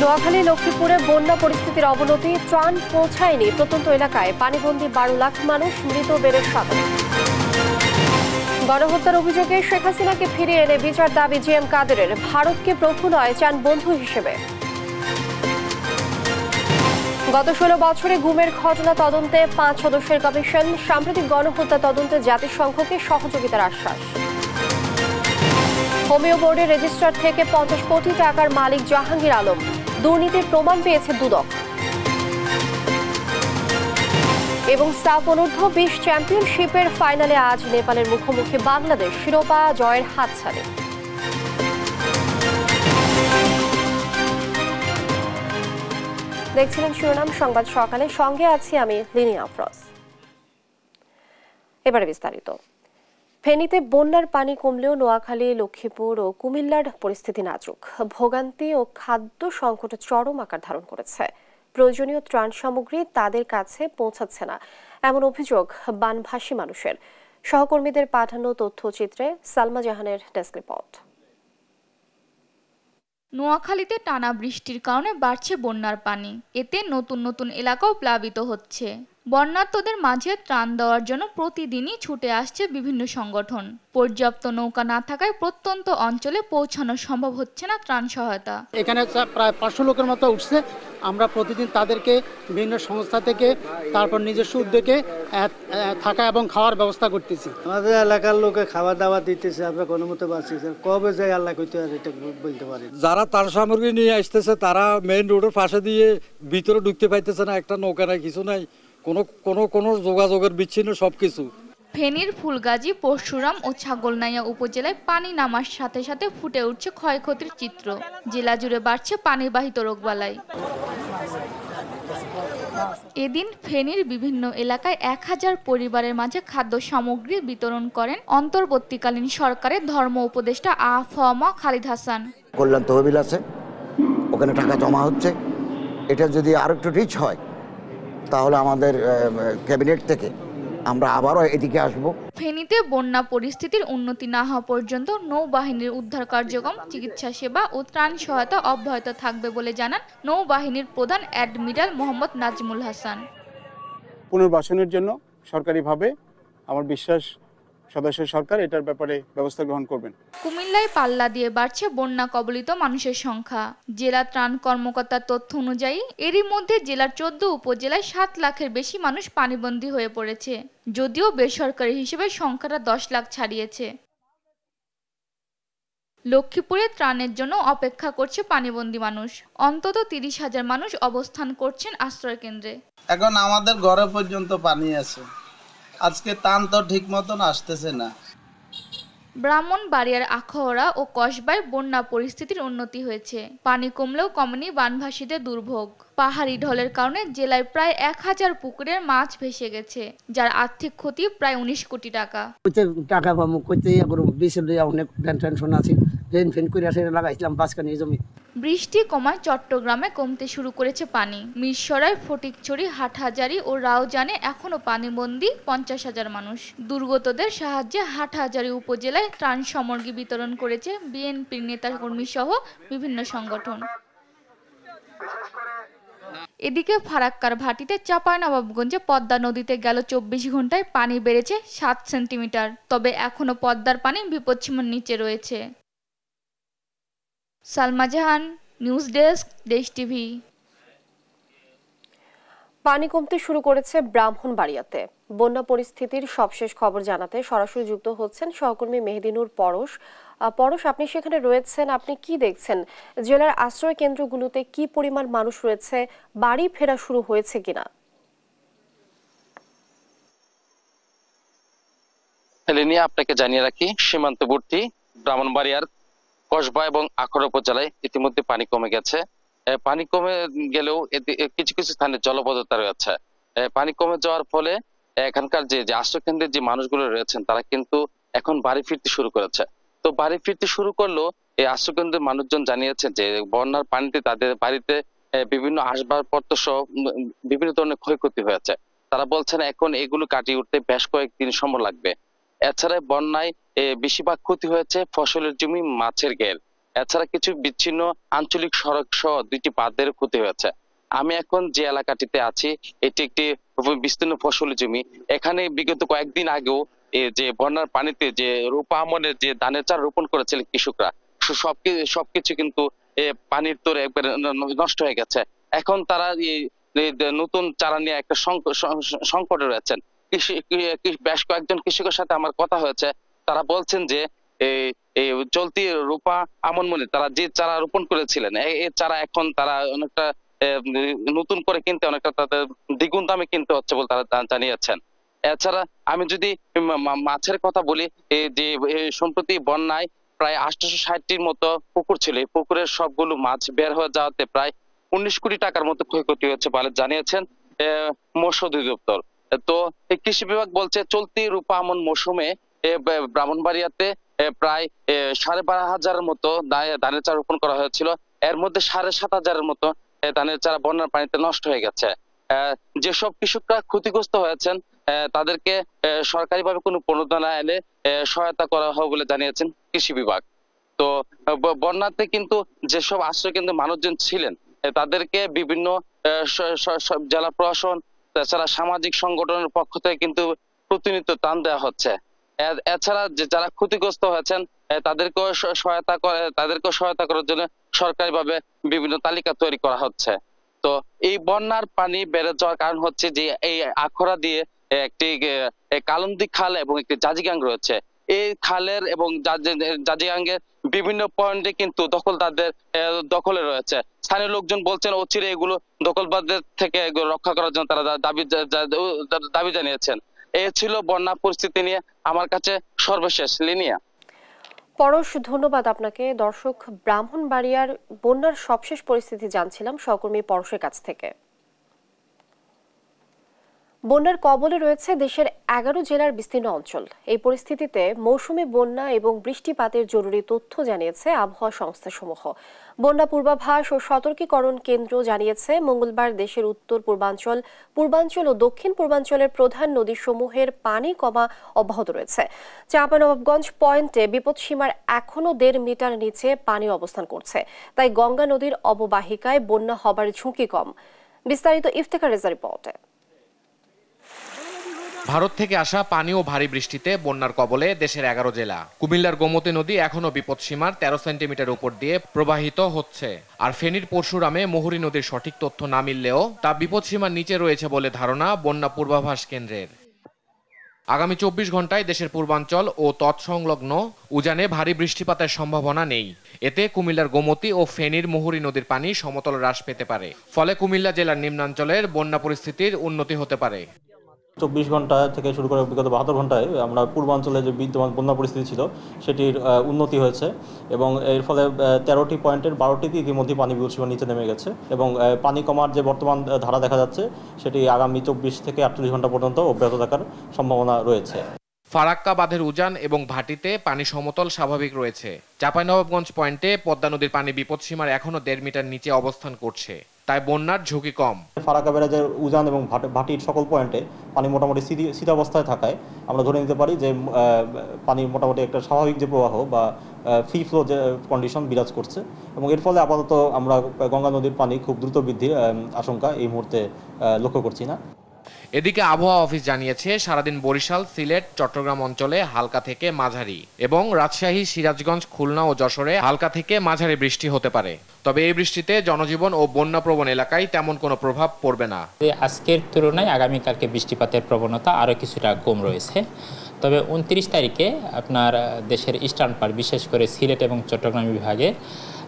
নোয়াখালী লক্ষ্মীপুরে বন্যা পরিস্থিতির অবনতি, ত্রাণ পৌঁছায়নি প্রত্যন্ত এলাকায়, পানিবন্দী 12 লাখ মানুষ, মৃত বেড়ে 7। গণহত্যার অভিযোগে শেখ হাসিনাকে ফিরিয়ে এনে বিচার দাবি জিএম কাদেরের, ভারতকে প্রভু নয়, চান বন্ধু হিসেবে। গত 16 বছরে গুমের ঘটনা তদন্তে 5 সদস্যের কমিশন, সাম্প্রতিক গণহত্যা তদন্তে জাতিসংঘকে সহযোগিতার আশ্বাস। হোমিও বোর্ডের রেজিস্ট্রার থেকে 50 কোটি টাকার মালিক জাহাঙ্গীর আলম, দুর্নীতির প্রমাণ পেয়েছে দুদক। এবং সাফ অনূর্ধ্ব 20 চ্যাম্পিয়নশিপের ফাইনালে আজ নেপালের মুখোমুখি বাংলাদেশ, শিরোপা জয়ের হাতছানি। দেখছিলেন শিরোনাম সংবাদ সকালে, সঙ্গে আছি আমি লিনি আফরোজ। এবারে বিস্তারিত। ফেনীতে বন্যার পানি কমলেও নোয়াখালী, লক্ষ্মীপুর ও কুমিল্লার পরিস্থিতি নাজুক। ভোগান্তি ও খাদ্য সংকট চরম আকার ধারণ করেছে। প্রয়োজনীয় ত্রাণ সামগ্রী তাদের কাছে পৌঁছাচ্ছে না, এমন অভিযোগ বানভাসী মানুষের। সহকর্মীদের পাঠানো তথ্যচিত্রে সালমা জাহানের ডেস্ক রিপোর্ট। নোয়াখালীতে টানা বৃষ্টির কারণে বাড়ছে বন্যার পানি, এতে নতুন নতুন এলাকাও প্লাবিত হচ্ছে। বন্যার্তদের মাঝে ত্রাণ দেওয়ার জন্য প্রতিদিনই ছুটে আসছে বিভিন্ন সংগঠন। পর্যাপ্ত নৌকা না থাকায় প্রত্যন্ত অঞ্চলে পৌঁছানো সম্ভব হচ্ছে না ত্রাণ সহায়তা। এখানে প্রায় 500 লোকের মতো উঠছে। আমরা প্রতিদিন তাদেরকে বিভিন্ন সংস্থা থেকে, তারপর নিজস্ব উদ্যোগে থাকা এবং খাওয়ার ব্যবস্থা করতেছি। আমাদের এলাকার লোকে খাওয়া দাওয়া দিতেছে, আমরা কোনো মতো বাঁচছি। কবে যাই আল্লাহ কইতে আর এটা বলতে পারি। যারা তার সামগ্রী নিয়ে আসতেছে তারা মেইন রোডের পাশে দিয়ে ভিতরে ঢুকতে পাইতেছে না, একটা নৌকা নাই, কিছু নাই, কোনো যোগাযোগের বিচ্ছিন্ন সবকিছু। ফেনীর ফুলগাজী, পরশুরাম ও ছাগলনাইয়া উপজেলায় পানি নামার সাথে সাথে ফুটে উঠছে ক্ষয়ক্ষতির চিত্র। জেলা জুড়ে বাড়ছে পানিবাহিত রোগবালাই। এদিন ফেনীর বিভিন্ন এলাকায় 1000 পরিবারের মাঝে খাদ্য সামগ্রী বিতরণ করেন অন্তর্বর্তীকালীন সরকারের ধর্ম উপদেষ্টা আ.ফ.ম. খালিদ হাসান। কল্যাণ তহবিল আছে, ওখানে টাকা জমা হচ্ছে। এটা যদি আরো একটু রিচ হয় তাহলে আমাদের ক্যাবিনেট থেকে আমরা আবারও এদিকে আসব। ফেনীতে বন্যা পরিস্থিতির উন্নতি না হওয়া পর্যন্ত নৌবাহিনীর উদ্ধার কার্যক্রম, চিকিৎসা সেবা ও ত্রাণ সহায়তা অব্যাহত থাকবে বলে জানান নৌবাহিনীর প্রধান অ্যাডমিরাল মোহাম্মদ নাজমুল হাসান। পুনর্বাসনের জন্য সরকারিভাবে আমার বিশ্বাস সদস্য সরকার এটার ব্যাপারে ব্যবস্থা গ্রহণ করবেন। কুমিল্লায় পাল্লা দিয়ে বাড়ছে বন্যা কবলিত মানুষের সংখ্যা। জেলা ত্রাণ কর্মকর্তার তথ্য অনুযায়ী এরই মধ্যে জেলার 14 উপজেলায় 7 লাখের বেশি মানুষ পানিবন্দী হয়ে পড়েছে, যদিও বেসরকারি হিসেবে সংখ্যাটা 10 লাখ ছাড়িয়েছে। লক্ষ্মীপুরে ত্রাণের জন্য অপেক্ষা করছে পানিবন্দী মানুষ। অন্তত 30,000 মানুষ অবস্থান করছেন আশ্রয় কেন্দ্রে। এখন আমাদের ঘরে পর্যন্ত পানি আছে, আজকে ত্রাণ তো ঠিক মতন আসতেছে না। ব্রাহ্মণবাড়িয়ার আখাউড়া ও কসবায় বন্যা পরিস্থিতির উন্নতি হয়েছে। পানি কমলেও কমেনি বানভাসীদের দুর্ভোগ। পাহাড়ি ঢলের কারণে জেলায় প্রায় 1000 পুকুরের মাছ ভেসে গেছে, যার আর্থিক ক্ষতি প্রায় 19 কোটি টাকা। টাকা পাবো কইতে অনেক টেনশন আছে। লাগাইছিলাম 5 কানি জমি। বৃষ্টি কমায় চট্টগ্রামে কমতে শুরু করেছে পানি। মিরসরাই, ফটিকছড়ি, হাটহাজারী ও রাউজানে এখনো পানিবন্দী 50,000 মানুষ। দুর্গতদের সাহায্যে হাটহাজারী উপজেলায় ত্রাণ সামগ্রী বিতরণ করেছে বিএনপির নেতাকর্মী সহ বিভিন্ন সংগঠন। এদিকে ফারাক্কার ভাটিতে চাঁপাইনবাবগঞ্জে পদ্মা নদীতে গেল 24 ঘন্টায় পানি বেড়েছে 7 সেন্টিমিটার। তবে এখনো পদ্মার পানি বিপদসীমার নিচে রয়েছে। সালমা জাহান, নিউজ ডেস্ক, দেশ টিভি। পানি কমতে শুরু করেছে ব্রাহ্মণবাড়িয়াতে। বন্যা পরিস্থিতির সবশেষ খবর জানাতে সরাসরি যুক্ত হচ্ছেন সহকর্মী মেহেদিনুর পরশ। পরশ, আপনি সেখানে রয়েছেন, আপনি কি দেখছেন? জেলার আশ্রয় কেন্দ্রগুলোতে কি পরিমাণ মানুষ রয়েছে? বাড়ি ফেরা শুরু হয়েছে কিনা? আপনাকে জানিয়ে রাখি, সীমান্তবর্তী ব্রাহ্মণবাড়িয়ার কসবা এবং আখাউড়া উপজেলায় ইতিমধ্যে পানি কমে গেছে। পানি কমে গেলেও কিছু কিছু স্থানে জলবদ্ধতা রয়েছে। পানি কমে যাওয়ার ফলে এখানকার যে আশ্রয় কেন্দ্রের যে মানুষগুলো রয়েছেন তারা কিন্তু এখন বাড়ি ফিরতে শুরু করেছে। তো বাড়ি ফিরতে শুরু করলো এই আশ্রয় কেন্দ্রের মানুষজন জানিয়েছে যে বন্যার পানিতে তাদের বাড়িতে বিভিন্ন আসবাবপত্র সহ বিভিন্ন ধরনের ক্ষয়ক্ষতি হয়েছে। তারা বলছেন এখন এগুলো কাটিয়ে উঠতে বেশ কয়েকদিন সময় লাগবে। এছাড়া বন্যায় বেশিরভাগ ক্ষতি হয়েছে ফসলের জমি, মাছের ঘের। এছাড়া কিছু বিচ্ছিন্ন আঞ্চলিক সড়ক সহ 2টি বাঁধের ক্ষতি হয়েছে। আমি এখন যে এলাকাটিতে আছি এটি একটি বিস্তীর্ণ ফসলি জমি। এখানে বিগত কয়েকদিন আগেও যে বন্যার পানিতে যে রূপা আমনের যে ধানের চারা রোপণ করেছিলেন কৃষকরা, সবকিছু কিন্তু পানির তোরে একবারে নষ্ট হয়ে গেছে। এখন তারা নতুন চারা নিয়ে একটা সংকটে রয়েছেন। বেশ কয়েকজন কৃষকের সাথে আমার কথা হয়েছে, তারা বলছেন যে এই চলতি রূপা আমনমণি তারা যে চারা রোপণ করেছিলেন এই চারা এখন তারা অনেকটা নতুন করে কিনতে অনেকটা তাদের দ্বিগুণ দামে কিনতে হচ্ছে বলে তারা জানিয়েছেন। এছাড়া আমি যদি মাছের কথা বলি, এই যে সম্প্রতি বন্যায় প্রায় 860টির মতো পুকুর ছিল, এই পুকুরের সবগুলো মাছ বের হয়ে যাওয়াতে প্রায় 19 কোটি টাকার মতো ক্ষয়ক্ষতি হচ্ছে বলে জানিয়েছেন মৎস্য অধিদপ্তর। তো কৃষি বিভাগ বলছে চলতি রূপা আমন মৌসুমে ব্রাহ্মণবাড়িয়াতে প্রায় 12,500 মতো ধানের চারা রোপণ করা হয়েছিল। এর মধ্যে 7,500 মতো ধানের চারা বন্যার পানিতে নষ্ট হয়ে গেছে। যেসব কৃষকরা ক্ষতিগ্রস্ত হয়েছেন তাদেরকে সরকারিভাবে কোনো প্রণোদনা এলে সহায়তা করা হবে বলে জানিয়েছেন কৃষি বিভাগ। তো বন্যাতে কিন্তু যেসব আশ্রয় কেন্দ্রে মানুষজন ছিলেন তাদেরকে বিভিন্ন জেলা প্রশাসন তাছাড়া সামাজিক সংগঠনের পক্ষ থেকে কিন্তু প্রতিনিয়ত ত্রাণ দেওয়া হচ্ছে। এছাড়া যারা ক্ষতিগ্রস্ত হয়েছেন তাদেরকেও সহায়তা করার জন্য সরকারিভাবে বিভিন্ন তালিকা তৈরি করা হচ্ছে। তো এই বন্যার পানি বেড়ে যাওয়ার কারণ হচ্ছে যে এই আখড়া দিয়ে একটি কালন্দি খাল এবং একটি জাজিগাং রয়েছে। এই খালের এবং জাজিগাঙ্গের বিভিন্ন পয়েন্টে কিন্তু দখলদারদের দখলে রয়েছে। স্থানীয় লোকজন বলছেন অচিরে এগুলো দখলদারদের থেকে রক্ষা করার জন্য তারা দাবি জানিয়েছেন। এই ছিল বন্যা পরিস্থিতি নিয়ে আমার কাছে সর্বশেষ। লিনিয়া। পরশ, ধন্যবাদ আপনাকে। দর্শক, ব্রাহ্মণবাড়িয়ার বন্যার সবশেষ পরিস্থিতি জানছিলাম সহকর্মী পরশের কাছ থেকে। বন্যার কবলে রয়েছে দেশের 11 জেলার বিস্তীর্ণ অঞ্চল। এই পরিস্থিতিতে মৌসুমী বন্যা এবং বৃষ্টিপাতের জরুরি তথ্য জানিয়েছে আবহাওয়া সংস্থাসমূহ। বন্যা পূর্বাভাস ও সতর্কীকরণ কেন্দ্র জানিয়েছে মঙ্গলবার দেশের উত্তর পূর্বাঞ্চল, পূর্বাঞ্চল ও দক্ষিণ পূর্বাঞ্চলের প্রধান নদীসমূহের পানি কমা অব্যাহত রয়েছে। চাঁপানবাবগঞ্জ পয়েন্টে বিপদসীমার এখনও 1.5 মিটার নিচে পানি অবস্থান করছে, তাই গঙ্গা নদীর অববাহিকায় বন্যা হবার ঝুঁকি কম। বিস্তারিত ইফতেখার রেজা রিপোর্টে। ভারত থেকে আসা পানি ও ভারী বৃষ্টিতে বন্যার কবলে দেশের 11 জেলা। কুমিল্লার গোমতী নদী এখনো বিপদসীমার 13 সেন্টিমিটার উপর দিয়ে প্রবাহিত হচ্ছে। আর ফেনীর পরশুরামে মুহুরী নদীর সঠিক তথ্য না মিললেও তা বিপদসীমার নিচে রয়েছে বলে ধারণা বন্যা পূর্বাভাস কেন্দ্রের। আগামী 24 ঘন্টায় দেশের পূর্বাঞ্চল ও তৎসংলগ্ন উজানে ভারী বৃষ্টিপাতের সম্ভাবনা নেই। এতে কুমিল্লার গোমতী ও ফেনীর মুহুরী নদীর পানি সমতল হ্রাস পেতে পারে। ফলে কুমিল্লা জেলার নিম্নাঞ্চলের বন্যা পরিস্থিতির উন্নতি হতে পারে। 24 ঘন্টা থেকে শুরু করে বিগত 72 ঘন্টায় আমরা পূর্বাঞ্চলে যে বিদ্যমান বন্যা পরিস্থিতি ছিল সেটির উন্নতি হয়েছে এবং এর ফলে 13টি পয়েন্টের 12টিতে ইতিমধ্যে পানি বিপদসীমার নিচে নেমে গেছে এবং পানি কমার যে বর্তমান ধারা দেখা যাচ্ছে সেটি আগামী 24 থেকে 48 ঘন্টা পর্যন্ত অব্যাহত থাকার সম্ভাবনা রয়েছে। ফারাক্কা বাঁধের উজান এবং ভাটিতে পানি সমতল স্বাভাবিক রয়েছে। চাঁপাইনবাবগঞ্জ পয়েন্টে পদ্মা নদীর পানি বিপদসীমার এখনো 1.5 মিটার নিচে অবস্থান করছে, তাই বন্যার ঝুঁকি কম। ফারাক্কা ব্যারাজের উজান এবং ভাটির সকল পয়েন্টে পানি মোটামুটি স্থিতাবস্থায় থাকায় আমরা ধরে নিতে পারি যে পানি মোটামুটি একটা স্বাভাবিক যে প্রবাহ বা ফ্রি ফ্লো যে কন্ডিশন বিরাজ করছে এবং এর ফলে আপাতত আমরা গঙ্গা নদীর পানি খুব দ্রুত বৃদ্ধির আশঙ্কা এই মুহূর্তে লক্ষ্য করছি না। এদিকে আবহাওয়া অফিস জানিয়েছে সারাদিন বরিশাল, সিলেট, চট্টগ্রাম অঞ্চলে হালকা থেকে মাঝারি এবং রাজশাহী, সিরাজগঞ্জ, খুলনা ও যশোরে হালকা থেকে মাঝারি বৃষ্টি হতে পারে। তবে এই বৃষ্টিতে জনজীবন ও বন্যাপ্রবণ এলাকায় তেমন কোনো প্রভাব পড়বে না। আজকের তুলনায় আগামীকালকে বৃষ্টিপাতের প্রবণতা আরও কিছুটা কম রয়েছে। তবে 29 তারিখে আপনার দেশের ইস্টার্ন পার্ট বিশেষ করে সিলেট এবং চট্টগ্রাম বিভাগে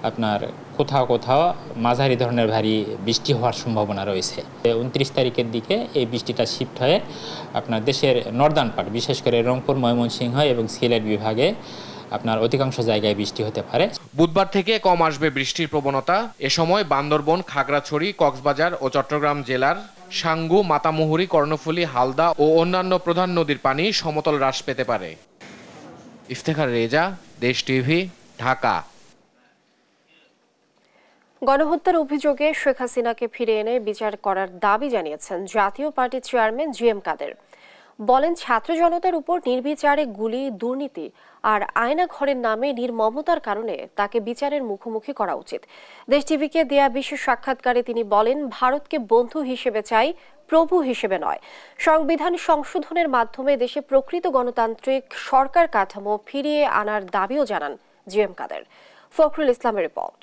আপনার কোথাও কোথাও মাঝারি ধরনের ভারী বৃষ্টি হওয়ার সম্ভাবনা রয়েছে। 29 তারিখের দিকে এই বৃষ্টিটা শিফট হয়ে আপনার দেশের নর্দার্ন পার্ট বিশেষ করে রংপুর, ময়মনসিংহ এবং সিলেট বিভাগে আপনার অধিকাংশ জায়গায় বৃষ্টি হতে পারে। বুধবার থেকে কম আসবে বৃষ্টির প্রবণতা। এ সময় বান্দরবন, খাগড়াছড়ি, কক্সবাজার ও চট্টগ্রাম জেলার সাঙ্গু, মাতামুহুরী, কর্ণফুলী, হালদা ও অন্যান্য প্রধান নদীর পানি সমতল হ্রাস পেতে পারে। ইফতেখার রেজা, দেশ টিভি, ঢাকা। গণহত্যার অভিযোগে শেখ হাসিনাকে ফিরে এনে বিচার করার দাবি জানিয়েছেন জাতীয় পার্টির চেয়ারম্যান জি এম কাদের। বলেন, ছাত্র জনতার উপর নির্বিচারে গুলি, দুর্নীতি আর আয়না ঘরের নামে নির্মমতার কারণে তাকে বিচারের মুখোমুখি করা উচিত। দেশ টিভিকে দেয়া বিশেষ সাক্ষাৎকারে তিনি বলেন, ভারতকে বন্ধু হিসেবে চাই, প্রভু হিসেবে নয়। সংবিধান সংশোধনের মাধ্যমে দেশে প্রকৃত গণতান্ত্রিক সরকার কাঠামো ফিরিয়ে আনার দাবিও জানান জিএম কাদের। ফখরুল ইসলামের রিপোর্ট।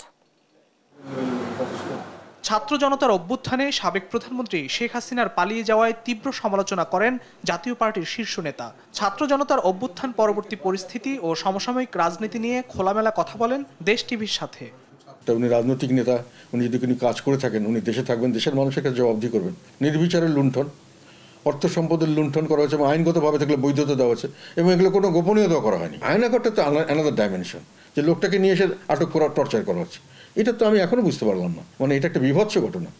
ছাত্র জনতার অভ্যুত্থানে সাবেক প্রধানমন্ত্রী শেখ হাসিনার পালিয়ে যাওয়ায় তীব্র সমালোচনা করেন জাতীয় পার্টির শীর্ষ নেতা। ছাত্র জনতার অভ্যুত্থান পরবর্তী পরিস্থিতি ও সমসাময়িক রাজনীতি নিয়ে খোলামেলা কথা বলেন দেশ টিভির সাথে। উনি রাজনৈতিক নেতা, উনি যদি কোনো কাজ করে থাকেন, উনি দেশে থাকবেন, দেশের মানুষের কাছে জবাবদিহি করবেন। নির্বিচারের লুণ্ঠন, অর্থ সম্পদের লুণ্ঠন করা হয়েছে এবং আইনগতভাবে থাকলে বৈধতা দেওয়া হয়েছে এবং এগুলো কোনো গোপনীয়তা করা হয়নি। আয়নাঘরটা তো অ্যানাদার ডাইমেনশন, যে লোকটাকে নিয়ে এসে আটক করা, টর্চার করা হচ্ছে। এটা তো আমি এখনো বুঝতে পারলাম না। মানে এটা একটা বিভৎস ঘটনা।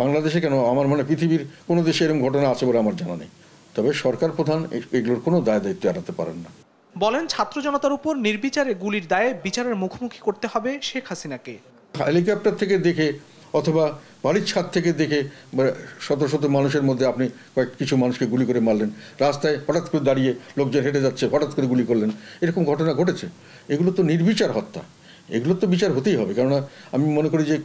বাংলাদেশে কেন, আমার মনে পৃথিবীর কোনো দেশে এরকম ঘটনা আছে বলে আমার জানা নেই। তবে সরকার প্রধান এগুলোর কোনো দায় দায়িত্ব এড়াতে পারেন না। বলেন, ছাত্র জনতার উপর নির্বিচারে গুলির দায়ে বিচারের মুখোমুখি করতে হবে শেখ হাসিনাকে। হেলিকপ্টার থেকে দেখে অথবা বাড়ির ছাদ থেকে দেখে শত শত মানুষের মধ্যে আপনি কিছু মানুষকে গুলি করে মারলেন, রাস্তায় হঠাৎ করে দাঁড়িয়ে লোকজন হেঁটে যাচ্ছে, হঠাৎ করে গুলি করলেন, এরকম ঘটনা ঘটেছে। এগুলো তো নির্বিচার হত্যা, এগুলো তো বিচার হতেই হবে। কেননা আমি মনে করি যে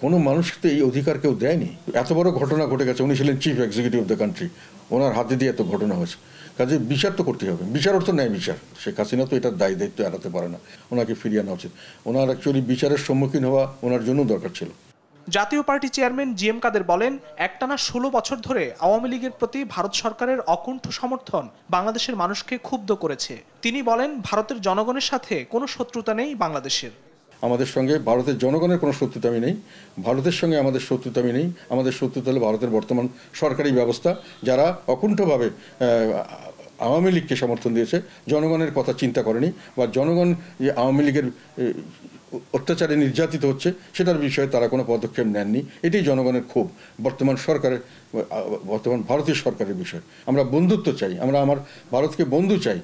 কোনো মানুষকে এই অধিকার কেউ দেয়নি। এত বড় ঘটনা ঘটে গেছে, উনি ছিলেন chief executive of the country, ওনার হাতে দিয়ে এত ঘটনা হয়েছে, কাজে বিচার তো করতে হবে। বিচার অর্থ ন্যায় বিচার। শেখ হাসিনা তো এটার দায় দায়িত্ব এড়াতে পারে না, ওনাকে ফিরিয়ে আনা উচিত। ওনার অ্যাকচুয়ালি বিচারের সম্মুখীন হওয়া ওনার জন্য দরকার ছিল। জাতীয় পার্টি চেয়ারম্যান জিএম কাদের বলেন, একটানা 16 বছর ধরে আওয়ামী লীগের প্রতি ভারত সরকারের অকুণ্ঠ সমর্থন বাংলাদেশের মানুষকে ক্ষুব্ধ করেছে। তিনি বলেন, ভারতের জনগণের সাথে কোনো শত্রুতা নেই বাংলাদেশের। আমাদের সঙ্গে ভারতের জনগণের কোনো শত্রুতামি নেই, ভারতের সঙ্গে আমাদের শত্রুতামি নেই। আমাদের শত্রুতা হলো ভারতের বর্তমান সরকারি ব্যবস্থা, যারা অকুণ্ঠভাবে আওয়ামী লীগকে সমর্থন দিয়েছে, জনগণের কথা চিন্তা করেনি, বা জনগণ যে আওয়ামী লীগের অত্যাচারে নির্যাতিত হচ্ছে সেটার বিষয়ে তারা কোনো পদক্ষেপ নেননি। এটাই জনগণের ক্ষোভ বর্তমান সরকারের, বর্তমান ভারতীয় সরকারের বিষয়। আমরা বন্ধুত্ব চাই, আমরা আমার ভারতকে বন্ধু চাই।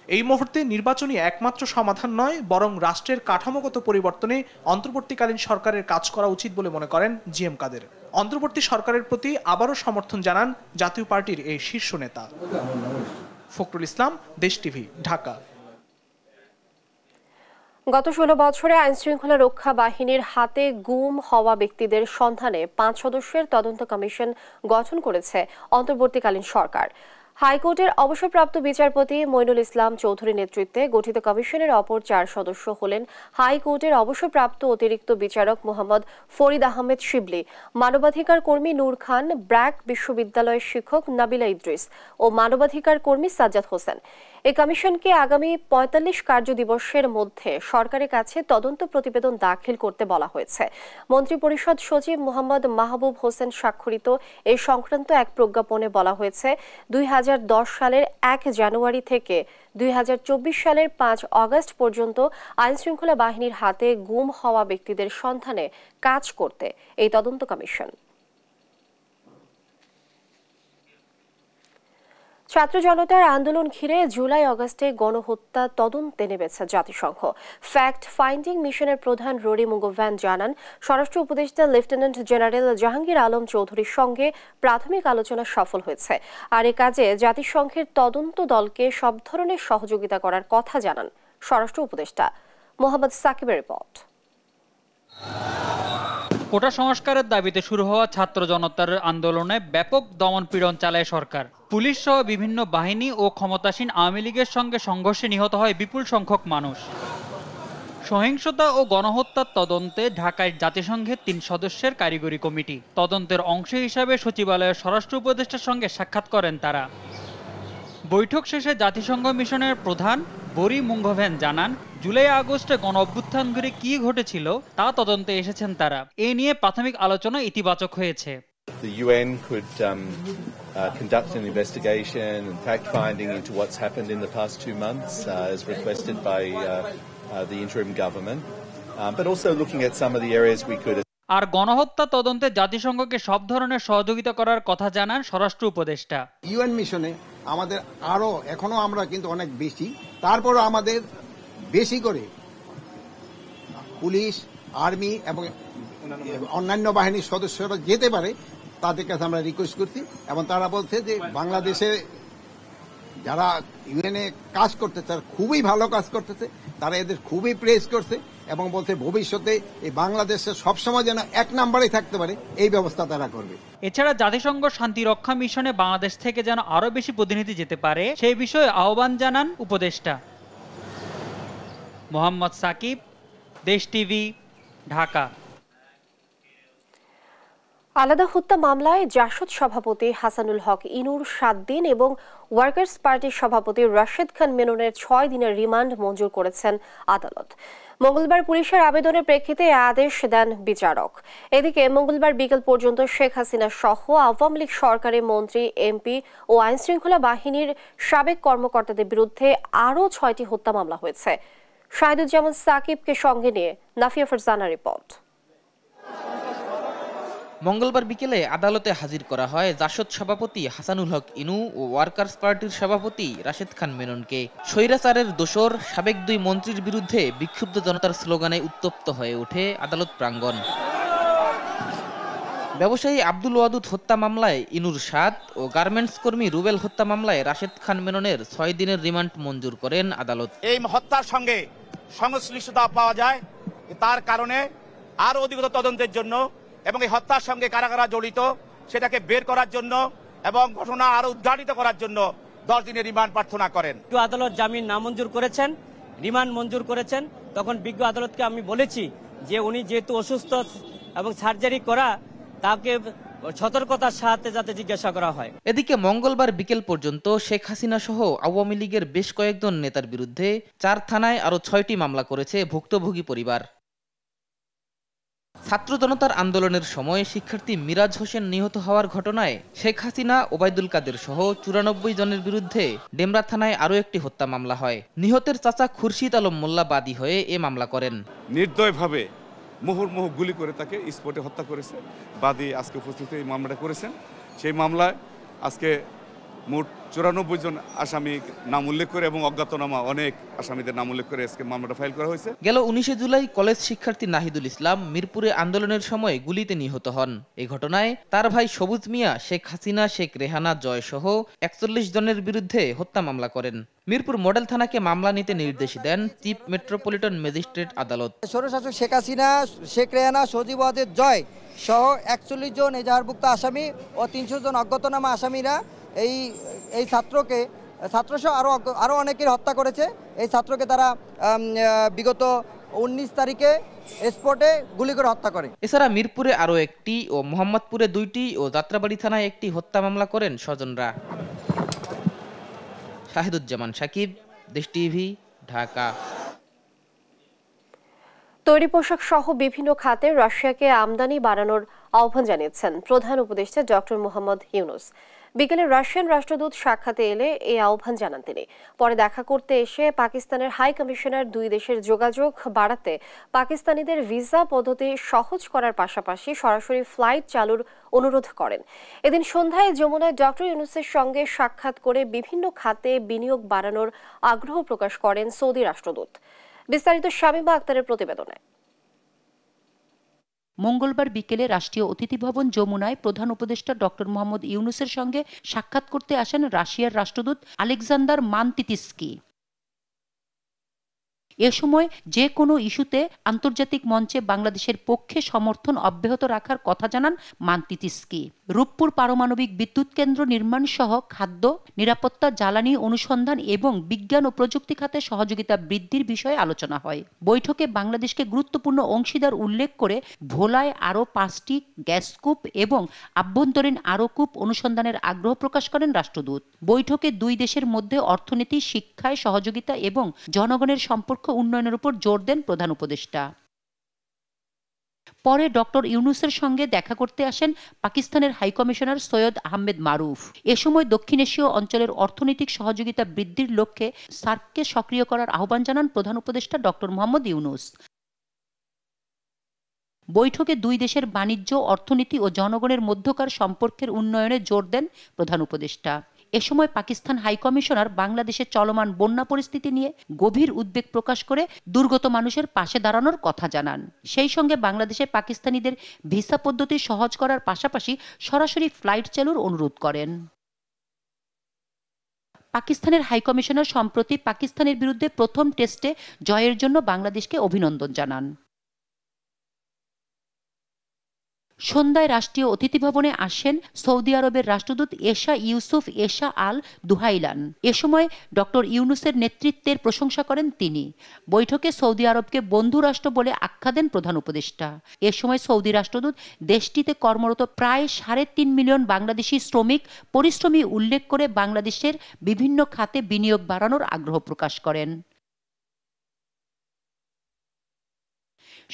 এই মুহূর্তে নির্বাচনী একমাত্র সমাধান নয়, বরং রাষ্ট্রের কাঠামোগত পরিবর্তনে অন্তর্বর্তীকালীন সরকারের কাজ করা উচিত বলে মনে করেন জিএম কাদের। অন্তর্বর্তী সরকারের প্রতি আবারও সমর্থন জানান জাতীয় পার্টির এই শীর্ষ নেতা। ফখরুল ইসলাম, দেশ টিভি, ঢাকা। গত 16 বছরে আইনশৃঙ্খলা রক্ষা বাহিনীর হাতে গুম হওয়া ব্যক্তিদের সন্ধানে 5 সদস্যের তদন্ত কমিশন গঠন করেছে অন্তর্বর্তীকালীন সরকার। হাইকোর্টের অবসরপ্রাপ্ত বিচারপতি মইনুল ইসলাম চৌধুরীর নেতৃত্বে গঠিত কমিশনের অপর 4 সদস্য হলেন হাইকোর্টের অবসরপ্রাপ্ত অতিরিক্ত বিচারক মোহাম্মদ ফরিদ আহমেদ শিবলি, মানবাধিকার কর্মী নূর খান, ব্র্যাক বিশ্ববিদ্যালয়ের শিক্ষক নাবিলা ইদ্রিস ও মানবাধিকার কর্মী সাজ্জাদ হোসেন। এই কমিশনকে আগামী 45 কার্য দিবসের মধ্যে সরকারের কাছে তদন্ত প্রতিবেদন দাখিল করতে বলা হয়েছে। মন্ত্রিপরিষদ সচিব মোহাম্মদ মাহবুব হোসেন স্বাক্ষরিত এই সংক্রান্ত এক প্রজ্ঞাপনে বলা হয়েছে, 2010 সালের 1 জানুয়ারি থেকে 2024 সালের 5 আগস্ট পর্যন্ত আইনশৃঙ্খলা বাহিনীর হাতে গুম হওয়া ব্যক্তিদের সন্ধানে কাজ করতে এই তদন্ত কমিশন। ছাত্র জনতার আন্দোলন ঘিরে জুলাই আগস্টে গণহত্যা তদন্তে নেমেছে জাতিসংঘ। ফ্যাক্ট ফাইন্ডিং মিশনের প্রধান রোরি মুগোভ্যান জানান, স্বরাষ্ট্র উপদেষ্টা লেফটেন্যান্ট জেনারেল জাহাঙ্গীর আলম চৌধুরীর সঙ্গে প্রাথমিক আলোচনা সফল হয়েছে। আর এ কাজে জাতিসংঘের তদন্ত দলকে সব ধরনের সহযোগিতা করার কথা জানান স্বরাষ্ট্র উপদেষ্টা। মোহাম্মদ সাকিবের রিপোর্ট। কোটা সংস্কারের দাবিতে শুরু হওয়া ছাত্র জনতার আন্দোলনে ব্যাপক দমনপীড়ন চালায় সরকার। পুলিশ সহ বিভিন্ন বাহিনী ও ক্ষমতাসীন আওয়ামী লীগের সঙ্গে সংঘর্ষে নিহত হয় বিপুল সংখ্যক মানুষ। সহিংসতা ও গণহত্যার তদন্তে ঢাকায় জাতিসংঘের 3 সদস্যের কারিগরি কমিটি তদন্তের অংশ হিসাবে সচিবালয়ের স্বরাষ্ট্র উপদেষ্টার সঙ্গে সাক্ষাৎ করেন তারা। বৈঠক শেষে জাতিসংঘ মিশনের প্রধান রোরি মুগোভ্যান জানান, জুলাই আগস্টে গণঅভ্যুত্থান ঘিরে কি ঘটেছিল তা তদন্তে এসেছেন তারা। এ নিয়ে প্রাথমিক আলোচনা ইতিবাচক হয়েছে। The UN could conduct an investigation and fact-finding into what's happened in the past 2 months, as requested by the interim government, but also looking at some of the areas we could. আর গণহত্যা তদন্তে জাতিসংঘকে সব ধরনের সহযোগিতা করার কথা জানান স্বরাষ্ট্র উপদেষ্টা। ইউএন মিশনে আমাদের আরো এখনো আমরা কিন্তু অনেক বেশি, তারপরও আমাদের বেশি করে পুলিশ, আর্মি এবং অন্যান্য বাহিনীর সদস্যরা যেতে পারে, তাদের কাছে আমরা রিকোয়েস্ট করছি। এবং তারা বলছে যে বাংলাদেশে যারা ইউএনএ কাজ করতেছে তারা খুবই ভালো কাজ করতেছে, তারা এদের খুবই প্রেস করছে এবং বলছে ভবিষ্যতে এই বাংলাদেশে সবসময় যেন 1 নম্বরে থাকতে পারে এই ব্যবস্থা তারা করবে। এছাড়া জাতিসংঘ শান্তিরক্ষা মিশনে বাংলাদেশ থেকে যেন আরো বেশি প্রতিনিধি যেতে পারে সেই বিষয়ে আহ্বান জানান উপদেষ্টা। মোহাম্মদ সাকিব, দেশ টিভি, ঢাকা। আলাদা হত্যা মামলায় জাসদ সভাপতি হাসানুল হক ইনুর 7 দিন এবং ওয়ার্কার্স পার্টির সভাপতি রাশেদ খান মেননের 6 দিনের রিমান্ড মঞ্জুর করেছেন আদালত। মঙ্গলবার পুলিশের আবেদনের প্রেক্ষিতে আদেশ দেন বিচারক। এদিকে মঙ্গলবার বিকেল পর্যন্ত শেখ হাসিনা সহ আওয়ামী লীগ সরকারের মন্ত্রী, এমপি ও আইনশৃঙ্খলা বাহিনীর সাবেক কর্মকর্তাদের বিরুদ্ধে আরও 6টি হত্যা মামলা হয়েছে। শাহিদুজ্জামান সাকিবকে সঙ্গে নিয়ে নাফিয়া ফারজানা রিপোর্ট। মঙ্গলবার বিকেলে আদালতে হাজির করা হয় জাসদ সভাপতি হাসানুল হক ইনু ও ওয়ার্কার্স পার্টির সভাপতি রাশেদ খান মেননকে। স্বৈরাচারের দোসর সাবেক 2 মন্ত্রীর বিরুদ্ধে বিক্ষুব্ধ জনতার স্লোগানে উত্তপ্ত হয়ে ওঠে আদালত প্রাঙ্গণ। ব্যবসায়ী আব্দুল ওয়াদুদ হত্যা মামলায় ইনুর 7 ও গার্মেন্টস কর্মী রুবেল হত্যা মামলায় রাশেদ খান মেননের 6 দিনের রিমান্ড মঞ্জুর করেন আদালত। এই হত্যার সঙ্গে সংশ্লিষ্টতা পাওয়া যায়, তার কারণে আরো অধিকতর তদন্তের জন্য এবং এই হত্যার সঙ্গে কারা কারা জড়িত সেটাকে বের করার জন্য এবং ঘটনা আরো উদ্ঘাটিত করার জন্য 10 দিনের রিমান্ড প্রার্থনা করেন। আদালত জামিন নামঞ্জুর করেছেন, রিমান্ড মঞ্জুর করেছেন। তখন বিজ্ঞ আদালতকে আমি বলেছি যে উনি যেহেতু অসুস্থ এবং সার্জারি করা, তাকে সতর্কতার সাথে যাতে জিজ্ঞাসা করা হয়। এদিকে মঙ্গলবার বিকেল পর্যন্ত শেখ হাসিনা সহ আওয়ামী লীগের বেশ কয়েকজন নেতার বিরুদ্ধে 4 থানায় আরো 6টি মামলা করেছে ভুক্তভোগী পরিবার। ছাত্র জনতার আন্দোলনের সময় শিক্ষার্থী মিরাজ হোসেন নিহত হওয়ার ঘটনায় শেখ হাসিনা, ওবায়দুল কাদের সহ 94 জনের বিরুদ্ধে ডেমরা থানায় আরও একটি হত্যা মামলা হয়। নিহতের চাচা খুরশিদ আলম মোল্লা বাদী হয়ে এ মামলা করেন। নির্দয়ভাবে মুহুর্মুহু গুলি করে তাকে স্পটে হত্যা করেছে। বাদী আজকে উপস্থিত এই মামলাটা করেছেন। সেই মামলায় আজকে মোট 94 জন আসামি নাম উল্লেখ করে এবং অজ্ঞাতনামা অনেক আসামিদের নাম উল্লেখ করে আজকে মামলাটা ফাইল করা হয়েছে। গেল 19 জুলাই কলেজ শিক্ষার্থী নাহিদুল ইসলাম মিরপুরে আন্দোলনের সময় গুলিতে নিহত হন। এই ঘটনায় তার ভাই সবুজ মিয়া শেখ হাসিনা, শেখ রেহানা জয় সহ 41 জনের বিরুদ্ধে হত্যা মামলা করেন। মিরপুর মডেল থানাকে মামলা নিতে নির্দেশ দেন চিফ মেট্রোপলিটন ম্যাজিস্ট্রেট আদালত। স্বৈরশাসক শেখ হাসিনা, শেখ রেহানা, সজীব ওয়াজেদ জয় সহ 41 জন এজাহারভুক্ত আসামি ও 300 জন অজ্ঞাতনামা আসামিরা এই ছাত্রসহ আরও অনেকের হত্যা করেছে। এই ছাত্রকে তারা বিগত 19 তারিখে স্পটে গুলি করে হত্যা করে। এছাড়া মিরপুরে আরও একটি ও মোহাম্মদপুরে 2টি ও যাত্রাবাড়ি থানায় একটি হত্যা মামলা করেন স্বজনরা। শাহিদুজ্জামান সাকিব, দেশ টিভি, ঢাকা। তৈরি পোশাক সহ বিভিন্ন খাতে রাশিয়াকে আমদানি বাড়ানোর আহ্বান জানিয়েছেন প্রধান উপদেষ্টা ডক্টর মোহাম্মদ ইউনুস। বিকেলে রাশিয়ান রাষ্ট্রদূত সাক্ষাতে এলে এই আহ্বান জানান তিনি। পরে দেখা করতে এসে পাকিস্তানের হাই কমিশনার 2 দেশের যোগাযোগ বাড়াতে পাকিস্তানিদের ভিসা পদ্ধতি সহজ করার পাশাপাশি সরাসরি ফ্লাইট চালুর অনুরোধ করেন। এদিন সন্ধ্যায় যমুনায় ডক্টর ইউনুসের সঙ্গে সাক্ষাৎ করে বিভিন্ন খাতে বিনিয়োগ বাড়ানোর আগ্রহ প্রকাশ করেন সৌদি রাষ্ট্রদূত। বিস্তারিত শামীমা আক্তারের প্রতিবেদনে। মঙ্গলবার বিকেলে রাষ্ট্রীয় অতিথি ভবন যমুনায় প্রধান উপদেষ্টা ডক্টর মোহাম্মদ ইউনুসের সঙ্গে সাক্ষাৎ করতে আসেন রাশিয়ার রাষ্ট্রদূত আলেকজান্ডার মানতিতিস্কি। এ সময় যে কোনো ইস্যুতে আন্তর্জাতিক মঞ্চে বাংলাদেশের পক্ষে সমর্থন অব্যাহত রাখার কথা জানান মানতিতিস্কি। রূপপুর পারমাণবিক বিদ্যুৎ কেন্দ্র নির্মাণ সহ খাদ্য, নিরাপত্তা, জ্বালানি অনুসন্ধান এবং বিজ্ঞান ও প্রযুক্তি খাতে সহযোগিতা বৃদ্ধির বিষয়ে আলোচনা হয়। বৈঠকে বাংলাদেশকে গুরুত্বপূর্ণ অংশীদার উল্লেখ করে ভোলায় আরও 5টি গ্যাস কূপ এবং আভ্যন্তরীণ আরও কূপ অনুসন্ধানের আগ্রহ প্রকাশ করেন রাষ্ট্রদূত। বৈঠকে 2 দেশের মধ্যে অর্থনীতি, শিক্ষায় সহযোগিতা এবং জনগণের সম্পর্ক উন্নয়নের উপর জোর দেন প্রধান উপদেষ্টা। পরে ডক্টর ইউনুসের সঙ্গে দেখা করতে আসেন পাকিস্তানের হাইকমিশনার সৈয়দ আহমেদ মারুফ। এ সময় দক্ষিণ এশীয় অঞ্চলের অর্থনৈতিক সহযোগিতা বৃদ্ধির লক্ষ্যে সার্ককে সক্রিয় করার আহ্বান জানান প্রধান উপদেষ্টা ডক্টর মোহাম্মদ ইউনুস। বৈঠকে 2 দেশের বাণিজ্য, অর্থনীতি ও জনগণের মধ্যকার সম্পর্কের উন্নয়নে জোর দেন প্রধান উপদেষ্টা। এ সময় পাকিস্তান হাইকমিশনার বাংলাদেশে চলমান বন্যা পরিস্থিতি নিয়ে গভীর উদ্বেগ প্রকাশ করে দুর্গত মানুষের পাশে দাঁড়ানোর কথা জানান। সেই সঙ্গে বাংলাদেশে পাকিস্তানিদের ভিসা পদ্ধতি সহজ করার পাশাপাশি সরাসরি ফ্লাইট চালুর অনুরোধ করেন। পাকিস্তানের হাইকমিশনার সম্প্রতি পাকিস্তানের বিরুদ্ধে প্রথম টেস্টে জয়ের জন্য বাংলাদেশকে অভিনন্দন জানান। সন্ধ্যায় রাষ্ট্রীয় অতিথি ভবনে আসেন সৌদি আরবের রাষ্ট্রদূত এশা ইউসুফ এশা আল দুহাইলান। এ সময় ডক্টর ইউনুসের নেতৃত্বের প্রশংসা করেন তিনি। বৈঠকে সৌদি আরবকে বন্ধু রাষ্ট্র বলে আখ্যা দেন প্রধান উপদেষ্টা। এ সময় সৌদি রাষ্ট্রদূত দেশটিতে কর্মরত প্রায় 3.5 মিলিয়ন বাংলাদেশি শ্রমিক পরিশ্রমী উল্লেখ করে বাংলাদেশের বিভিন্ন খাতে বিনিয়োগ বাড়ানোর আগ্রহ প্রকাশ করেন।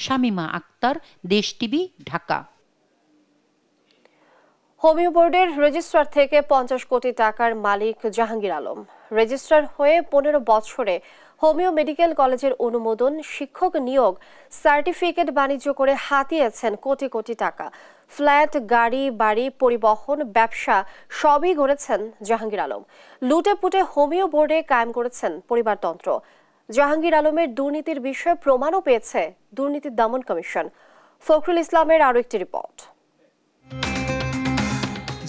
শামিমা আক্তার, দেশ টিভি, ঢাকা। হোমিও বোর্ডের রেজিস্ট্রার থেকে 50 কোটি টাকার মালিক জাহাঙ্গীর আলম। রেজিস্ট্রার হয়ে 15 বছরে হোমিও মেডিকেল কলেজের অনুমোদন, শিক্ষক নিয়োগ, সার্টিফিকেট বাণিজ্য করে হাতিয়েছেন কোটি কোটি টাকা। ফ্ল্যাট, গাড়ি, বাড়ি, পরিবহন, ব্যবসা সবই গড়েছেন জাহাঙ্গীর আলম। লুটে পুটে হোমিও বোর্ডে কায়েম করেছেন পরিবারতন্ত্র। জাহাঙ্গীর আলমের দুর্নীতির বিষয়ে প্রমাণও পেয়েছে দুর্নীতি দমন কমিশন। ফখরুল ইসলামের আরও একটি রিপোর্ট।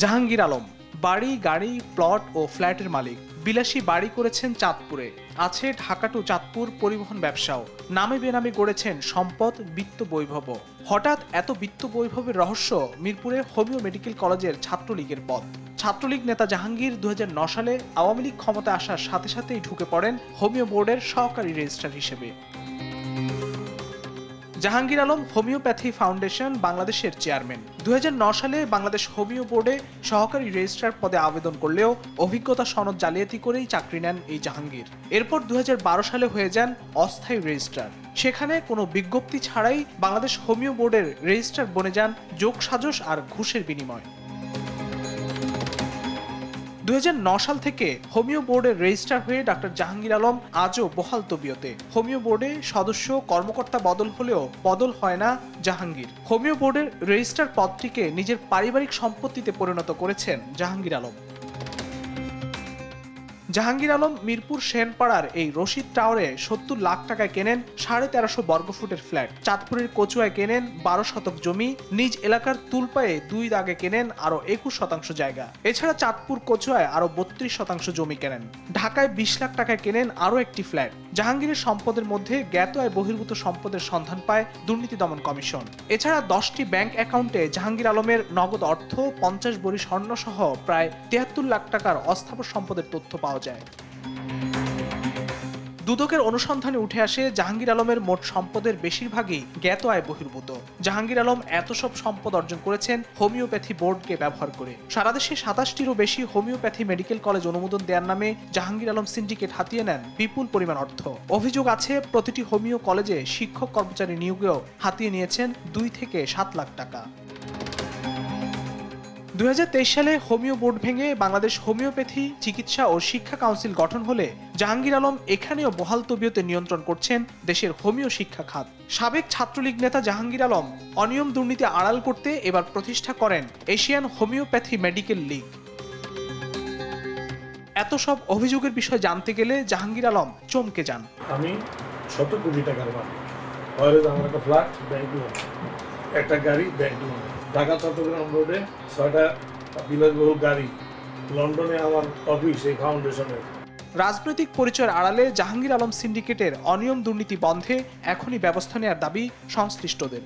জাহাঙ্গীর আলম বাড়ি, গাড়ি, প্লট ও ফ্ল্যাটের মালিক। বিলাসী বাড়ি করেছেন চাঁদপুরে, আছে ঢাকা টু চাঁদপুর পরিবহন ব্যবসাও। নামে বেনামে গড়েছেন সম্পদ, বিত্ত বৈভব। হঠাৎ এত বিত্ত বৈভবের রহস্য মিরপুরে হোমিও মেডিকেল কলেজের ছাত্রলীগের পদ। ছাত্রলীগ নেতা জাহাঙ্গীর 2009 সালে আওয়ামী লীগ ক্ষমতায় আসার সাথে সাথেই ঢুকে পড়েন হোমিও বোর্ডের সহকারী রেজিস্ট্রার হিসেবে। জাহাঙ্গীর আলম হোমিওপ্যাথি ফাউন্ডেশন বাংলাদেশের চেয়ারম্যান। 2009 সালে বাংলাদেশ হোমিও বোর্ডে সহকারী রেজিস্ট্রার পদে আবেদন করলেও অভিজ্ঞতা সনদ জালিয়াতি করেই চাকরি নেন এই জাহাঙ্গীর। এরপর 2012 সালে হয়ে যান অস্থায়ী রেজিস্ট্রার। সেখানে কোনো বিজ্ঞপ্তি ছাড়াই বাংলাদেশ হোমিও বোর্ডের রেজিস্ট্রার বনে যান যোগসাজশ আর ঘুষের বিনিময়। 2009 সাল থেকে হোমিও বোর্ডের রেজিস্ট্রার হয়ে ডক্টর জাহাঙ্গীর আলম আজও বহাল তবিয়তে। হোমিও বোর্ডে সদস্য কর্মকর্তা বদল হলেও বদল হয় না জাহাঙ্গীর। হোমিও বোর্ডের রেজিস্ট্রার পদটিকে নিজের পারিবারিক সম্পত্তিতে পরিণত করেছেন জাহাঙ্গীর আলম। জাহাঙ্গীর আলম মিরপুর সেনপাড়ার এই রশিদ টাওয়ারে 70 লাখ টাকায় কেনেন 1350 বর্গফুটের ফ্ল্যাট। চাঁদপুরের কচুয়ায় কেনেন 12 শতক জমি। নিজ এলাকার তুলপায়ে 2 দাগে কেনেন আরো 21% জায়গা। এছাড়া চাঁদপুর কচুয়ায় আরো 32% জমি কেনেন। ঢাকায় 20 লাখ টাকায় কেনেন আরো একটি ফ্ল্যাট। জাহাঙ্গীরের সম্পদের মধ্যে জ্ঞাত আয় বহির্ভূত সম্পদের সন্ধান পায় দুর্নীতি দমন কমিশন। এছাড়া 10টি ব্যাংক অ্যাকাউন্টে জাহাঙ্গীর আলমের নগদ অর্থ, 50 ভরি স্বর্ণ সহ প্রায় 73 লাখ টাকার অস্থাবর সম্পদের তথ্য পাওয়া যায়। দুদকের অনুসন্ধানে উঠে আসে জাহাঙ্গীর আলমের মোট সম্পদের বেশিরভাগই জ্ঞাত আয় বহির্ভূত। জাহাঙ্গীর আলম এত সব সম্পদ অর্জন করেছেন হোমিওপ্যাথি বোর্ডকে ব্যবহার করে। সারা দেশে 27টিরও বেশি হোমিওপ্যাথি মেডিকেল কলেজ অনুমোদন দেওয়ার নামে জাহাঙ্গীর আলম সিন্ডিকেট হাতিয়ে নেন বিপুল পরিমাণ অর্থ। অভিযোগ আছে প্রতিটি হোমিও কলেজে শিক্ষক কর্মচারী নিয়োগেও হাতিয়ে নিয়েছেন 2 থেকে 7 লাখ টাকা। 2023 সালে হোমিও বোর্ড ভেঙে বাংলাদেশ হোমিওপ্যাথি চিকিৎসা ও শিক্ষা কাউন্সিল গঠন হলে জাহাঙ্গীর আলম এখানেও বহাল তবিয়তে নিয়ন্ত্রণ করছেন দেশের হোমিও শিক্ষা খাত। সাবেক ছাত্রলীগ নেতা জাহাঙ্গীর আলম অনিয়ম দুর্নীতি আড়াল করতে এবার প্রতিষ্ঠা করেন এশিয়ান হোমিওপ্যাথি মেডিকেল লীগ। এত সব অভিযোগের বিষয় জানতে গেলে জাহাঙ্গীর আলম চমকে যান। আমি 100 কোটি টাকার মালিক। আমার একটা ফ্ল্যাট, ব্যাংক লোন, একটা গাড়ি, ব্যাংক লোন। ঢাকা চট্টগ্রাম রোডে 6টা বিলাসবহুল গাড়ি। লন্ডনে আমার অফিস এই ফাউন্ডেশনের। রাজনৈতিক পরিচয়ের আড়ালে জাহাঙ্গীর আলম সিন্ডিকেটের অনিয়ম দুর্নীতি বন্ধে এখনই ব্যবস্থা নেওয়ার দাবি সংশ্লিষ্টদের।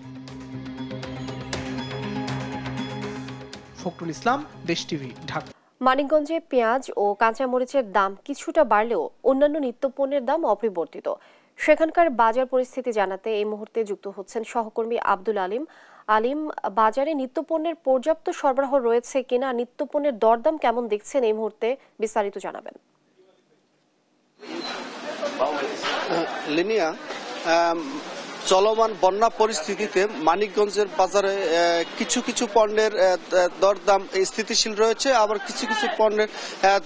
ফখরুল ইসলাম, দেশ টিভি, ঢাকা। মানিকগঞ্জে পেঁয়াজ ও কাঁচামরিচের দাম কিছুটা বাড়লেও অন্যান্য নিত্যপণ্যের দাম অপরিবর্তিত। সেখানকার বাজার পরিস্থিতি জানাতে এই মুহূর্তে যুক্ত হচ্ছেন সহকর্মী আব্দুল আলিম। আলিম, বাজারে নিত্যপণ্যের পর্যাপ্ত সরবরাহ রয়েছে কিনা, নিত্যপণ্যের দরদাম কেমন দেখছেন এই মুহূর্তে, বিস্তারিত জানাবেন। লিনিয়া, চলমান বন্যা পরিস্থিতিতে মানিকগঞ্জের বাজারে কিছু কিছু পণ্যের দরদাম স্থিতিশীল রয়েছে, আবার কিছু কিছু পণ্যের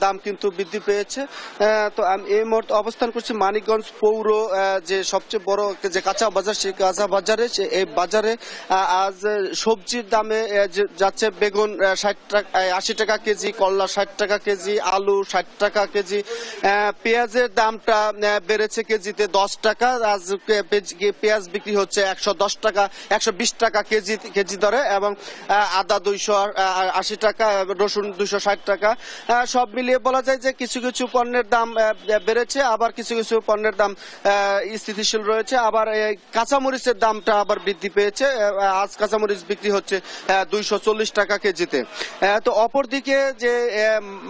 দাম কিন্তু বৃদ্ধি পেয়েছে। তো আমি এই মুহূর্তে অবস্থান করছি মানিকগঞ্জ পৌর যে সবচেয়ে বড় যে কাঁচা বাজার, সেই কাঁচা বাজারে। এই বাজারে আজ সবজির দামে যাচ্ছে বেগুন 80 টাকা কেজি, করলা 60 টাকা কেজি, আলু 60 টাকা কেজি। পেঁয়াজের দামটা বেড়েছে কেজিতে 10 টাকা। আজ পেঁয়াজ বিক্রি হচ্ছে 110 টাকা 120 টাকা কেজি দরে, এবং আদা 280 টাকা, রসুন 260 টাকা। সব মিলিয়ে বলা যায় যে কিছু কিছু পণ্যের দাম বেড়েছে, আবার কিছু কিছু পণ্যের দাম স্থিতিশীল রয়েছে। আবার কাঁচামরিচের দামটা আবার বৃদ্ধি পেয়েছে, আজ কাঁচামরিচ বিক্রি হচ্ছে 240 টাকা কেজিতে। তো অপরদিকে যে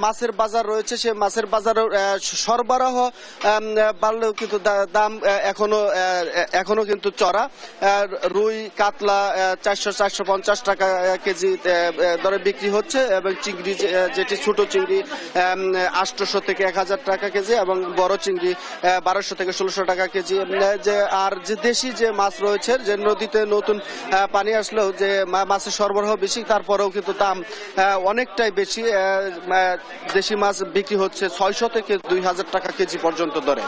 মাছের বাজার রয়েছে, সে মাছের বাজারের সরবরাহ বাড়লেও কিন্তু দাম এখনো কিন্তু চড়া। রুই কাতলা 400-450 টাকা কেজি দরে বিক্রি হচ্ছে, এবং চিংড়ি যেটি ছোট চিংড়ি 800 থেকে 1000 টাকা কেজি, এবং বড় চিংড়ি 1200 থেকে 1600 টাকা কেজি। আর যে দেশি যে মাছ রয়েছে, যে নদীতে নতুন পানি আসলেও যে মাছের সরবরাহ বেশি, তারপরেও কিন্তু দাম অনেকটাই বেশি। দেশি মাছ বিক্রি হচ্ছে 600 থেকে 2000 টাকা কেজি পর্যন্ত দরে।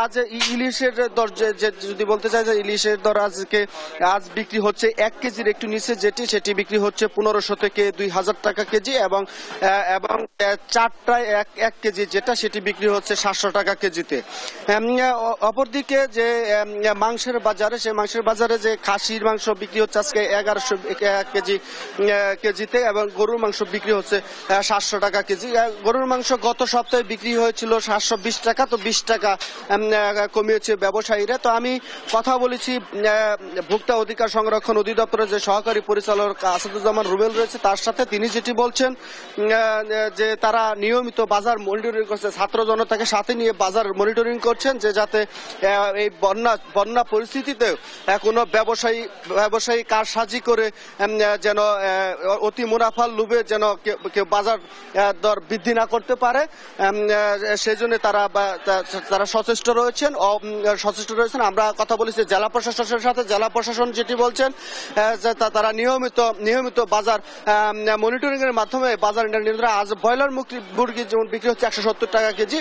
আজ ইলিশের দর যদি বলতে চাই যে ইলিশের দর আজ বিক্রি হচ্ছে 1 কেজির একটু নিচে, সেটি বিক্রি হচ্ছে 1500 থেকে 2000 টাকা কেজি, এবং চারটায় 1 কেজি সেটি বিক্রি হচ্ছে 700 টাকা কেজিতে। অপরদিকে যে মাংসের বাজারে, সেই মাংসের বাজারে যে খাসির মাংস বিক্রি হচ্ছে আজকে 1100 কেজিতে, এবং গরুর মাংস বিক্রি হচ্ছে 700 টাকা কেজি। গরুর মাংস গত সপ্তাহে বিক্রি হয়েছিল 720 টাকা, তো 20 টাকা কমিয়েছে ব্যবসায়ীরা। তো আমি কথা বলেছি ভোক্তা অধিকার সংরক্ষণ অধিদপ্তরের যে সহকারী পরিচালক আসাদুজ্জামান রুবেল রয়েছে, তার সাথে তিনি যেটি বলছেন যে তারা নিয়মিত বাজার মনিটরিং করছে, ছাত্র জনতাকে সাথে নিয়ে বাজার মনিটরিং করছেন, যে যাতে এই বন্যা পরিস্থিতিতে কোনো ব্যবসায়ী কারসাজি করে যেন অতি মুনাফার লোভে যেন কেউ বাজার দর বৃদ্ধি না করতে পারে, সেই জন্য তারা সচেষ্ট রয়েছেন। আমরা কথা বলেছি জেলা প্রশাসনের সাথে, জেলা প্রশাসন যেটি বলছেন যে তারা নিয়মিত বাজার মনিটরিং এর মাধ্যমে বাজার নিয়ন্ত্রণ। আজ ব্রয়লার মুরগি যেমন বিক্রি হচ্ছে 170 টাকা কেজি,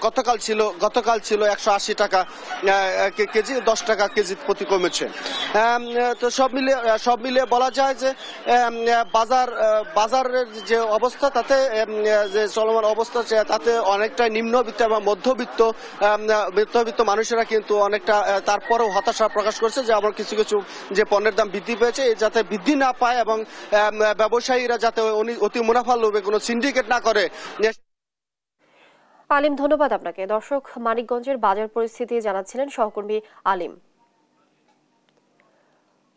গতকাল ছিল 180 টাকা কেজি, 10 টাকা কেজি প্রতি কমেছে। তো সব মিলিয়ে বলা যায় যে বাজারের যে অবস্থা, তাতে যে চলমান অবস্থা, তাতে অনেকটা নিম্নবিত্ত এবং মধ্যবিত্ত মানুষেরা কিন্তু অনেকটা তারপরেও হতাশা প্রকাশ করছে যে আবার কিছু কিছু যে পণ্যের দাম বৃদ্ধি পেয়েছে, যাতে বৃদ্ধি না পায়, এবং ব্যবসায়ীরা যাতে অতি মুনাফা লোভে কোনো সিন্ডিকেট না করে। আলিম, ধন্যবাদ আপনাকে। দর্শক, মানিকগঞ্জের বাজার পরিস্থিতি জানাচ্ছিলেন সহকর্মী আলিম।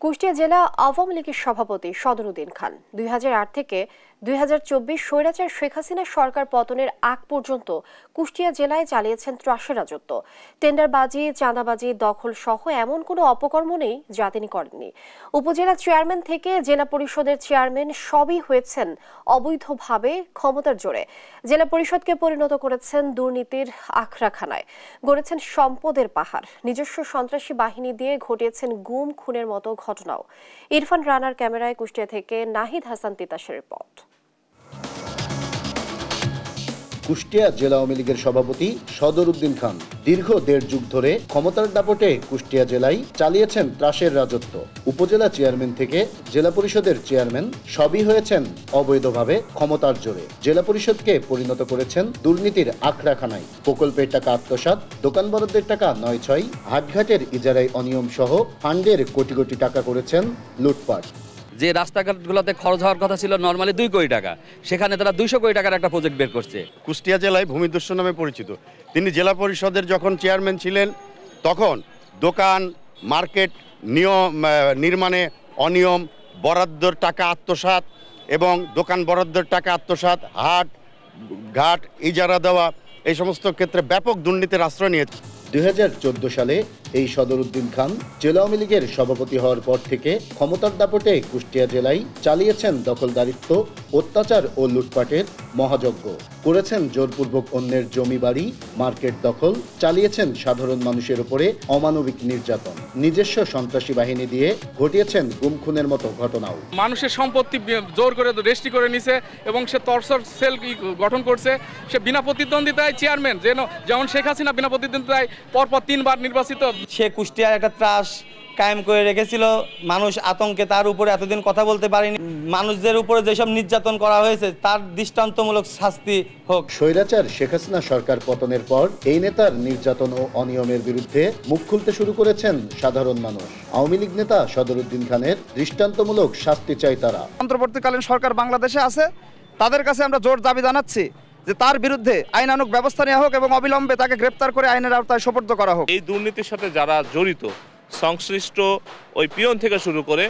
কুষ্টিয়া জেলা আওয়ামী লীগের সভাপতি সদরুদ্দিন খান 2008 থেকে 2024 স্বৈরাচার শেখ হাসিনা সরকার পতনের আগ পর্যন্ত কুষ্টিয়া জেলায় চালিয়েছেন ত্রাসের রাজত্ব। টেন্ডারবাজি, চাঁদাবাজি, দখল সহ এমন কোনো অপকর্ম নেই যা তিনি করেননি। উপজেলা চেয়ারম্যান থেকে জেলা পরিষদের চেয়ারম্যান সবই হয়েছেন অবৈধভাবে ক্ষমতার জোরে। জেলা পরিষদকে পরিণত করেছেন দুর্নীতির আখড়াখানায়, গড়েছেন সম্পদের পাহাড়। নিজস্ব সন্ত্রাসী বাহিনী দিয়ে ঘটিয়েছেন গুম খুনের মতো ঘটনাও। ইরফান রানার ক্যামেরায় কুষ্টিয়া থেকে নাহিদ হাসান তিতাসের রিপোর্ট। কুষ্টিয়া জেলা আওয়ামী লীগের সভাপতি সদরুদ্দিন খান দীর্ঘ 1.5 যুগ ধরে ক্ষমতার দাপটে কুষ্টিয়া জেলায় চালিয়েছেন ত্রাসের রাজত্ব। উপজেলা চেয়ারম্যান থেকে জেলা পরিষদের চেয়ারম্যান সবই হয়েছেন অবৈধভাবে ক্ষমতার জোরে। জেলা পরিষদকে পরিণত করেছেন দুর্নীতির আখড়াখানায়। প্রকল্পের টাকা আত্মসাৎ, দোকান বরাদ্দের টাকা 9/6, হাটঘাটের ইজারায় অনিয়ম সহ ফান্ডের কোটি কোটি টাকা করেছেন লুটপাট। যে রাস্তাঘাটগুলোতে খরচ হওয়ার কথা ছিল নর্মালি 2 কোটি টাকা, সেখানে তারা 200 কোটি টাকার একটা প্রজেক্ট বের করছে। কুষ্টিয়া জেলায় ভূমিদস্যু নামে পরিচিত। তিনি জেলা পরিষদের যখন চেয়ারম্যান ছিলেন, তখন দোকান, মার্কেট নির্মাণে অনিয়ম, বরাদ্দের টাকা আত্মসাৎ এবং দোকান বরাদ্দের টাকা আত্মসাৎ, হাট ঘাট ইজারা দেওয়া, এই সমস্ত ক্ষেত্রে ব্যাপক দুর্নীতির আশ্রয় নিয়েছে। 2014 সালে এই সদরুদ্দিন খান জেলা আওয়ামী লীগের সভাপতি হওয়ার পর থেকে ক্ষমতার দাপটে কুষ্টিয়া জেলায় চালিয়েছেন দখলদারিত্ব, অত্যাচার ও লুটপাটের মহাযজ্ঞ। করেছেন জোরপূর্বক অন্যের জমি বাড়ি, মার্কেট দখল, চালিয়েছেন সাধারণ মানুষের উপরে অমানবিক নির্যাতন। নিজস্ব সন্ত্রাসী বাহিনী দিয়ে ঘটিয়েছেন গুম খুনের মতো ঘটনাও। মানুষের সম্পত্তি জোর করে রেজিস্ট্রি করে নিছে এবং সে তরসর সেল গঠন করছে। সে বিনা প্রতিদ্বন্দ্বিতায় চেয়ারম্যান, যেমন শেখ হাসিনা বিনা প্রতিদ্বন্দ্বিতায় পরপর 3 বার নির্বাচিত। সে কুষ্টিয়ার একটা ত্রাস কায়েম করে রেখেছিল, মানুষ আতঙ্কে তার উপরে এতদিন কথা বলতে পারেনি। মানুষদের উপরে যেসব নির্যাতন করা হয়েছে তার দৃষ্টান্তমূলক শাস্তি হোক। স্বৈরাচার শেখ হাসিনা সরকার পতনের পর এই নেতার নির্যাতন ও অনিয়মের বিরুদ্ধে মুখ খুলতে শুরু করেছেন সাধারণ মানুষ। আওয়ামী লীগ নেতা সদরুদ্দিন খানের দৃষ্টান্তমূলক শাস্তি চাই তারা। অন্তর্বর্তীকালীন সরকার বাংলাদেশে আছে, তাদের কাছে আমরা জোর দাবি জানাচ্ছি যে তার বিরুদ্ধে আইনানুগ ব্যবস্থা নেওয়া হোক এবং অবিলম্বে তাকে গ্রেপ্তার করে আইনের আওতায় সোপর্দ করা হোক। এই দুর্নীতির সাথে যারা জড়িত, সংশ্লিষ্ট ওই পিয়ন থেকে শুরু করে